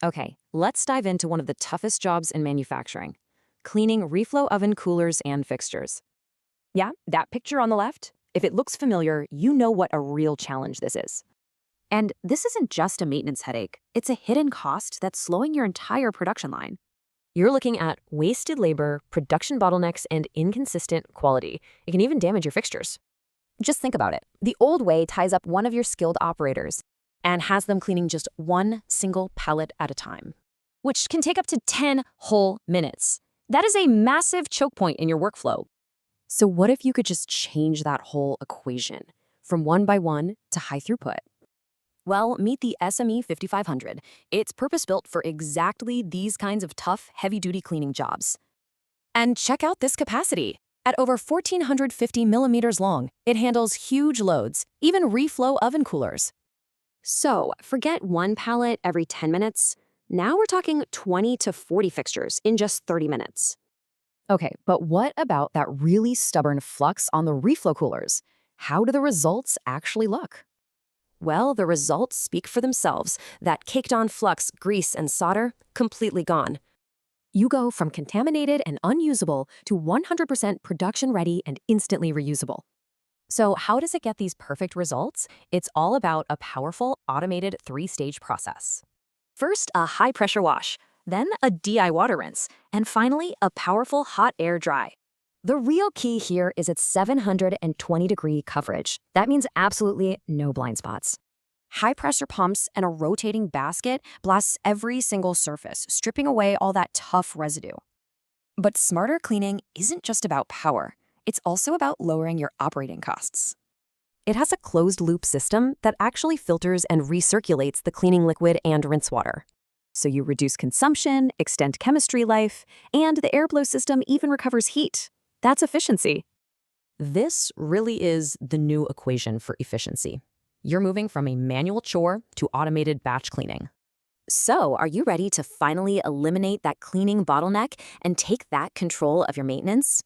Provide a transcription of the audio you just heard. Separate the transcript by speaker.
Speaker 1: Okay, let's dive into one of the toughest jobs in manufacturing, cleaning reflow oven coolers and fixtures.
Speaker 2: Yeah, that picture on the left? If it looks familiar, you know what a real challenge this is. And this isn't just a maintenance headache, it's a hidden cost that's slowing your entire production line.
Speaker 1: You're looking at wasted labor, production bottlenecks, and inconsistent quality. It can even damage your fixtures.
Speaker 2: Just think about it. The old way ties up one of your skilled operators and has them cleaning just one single pallet at a time, which can take up to 10 whole minutes. That is a massive choke point in your workflow. So what if you could just change that whole equation from one by one to high throughput? Well, meet the SME-5500. It's purpose-built for exactly these kinds of tough, heavy-duty cleaning jobs. And check out this capacity. At over 1,450 millimeters long, it handles huge loads, even reflow oven coolers. So, forget one pallet every 10 minutes. Now we're talking 20 to 40 fixtures in just 30 minutes. Okay, but what about that really stubborn flux on the reflow coolers? How do the results actually look? Well, the results speak for themselves. That caked-on flux, grease, and solder, completely gone. You go from contaminated and unusable to 100% production-ready and instantly reusable. So how does it get these perfect results? It's all about a powerful, automated three-stage process. First, a high-pressure wash, then a DI water rinse, and finally, a powerful hot air dry. The real key here is its 720-degree coverage. That means absolutely no blind spots. High-pressure pumps and a rotating basket blasts every single surface, stripping away all that tough residue. But smarter cleaning isn't just about power. It's also about lowering your operating costs. It has a closed-loop system that actually filters and recirculates the cleaning liquid and rinse water. So you reduce consumption, extend chemistry life, and the airflow system even recovers heat. That's efficiency.
Speaker 1: This really is the new equation for efficiency. You're moving from a manual chore to automated batch cleaning.
Speaker 2: So, are you ready to finally eliminate that cleaning bottleneck and take that control of your maintenance?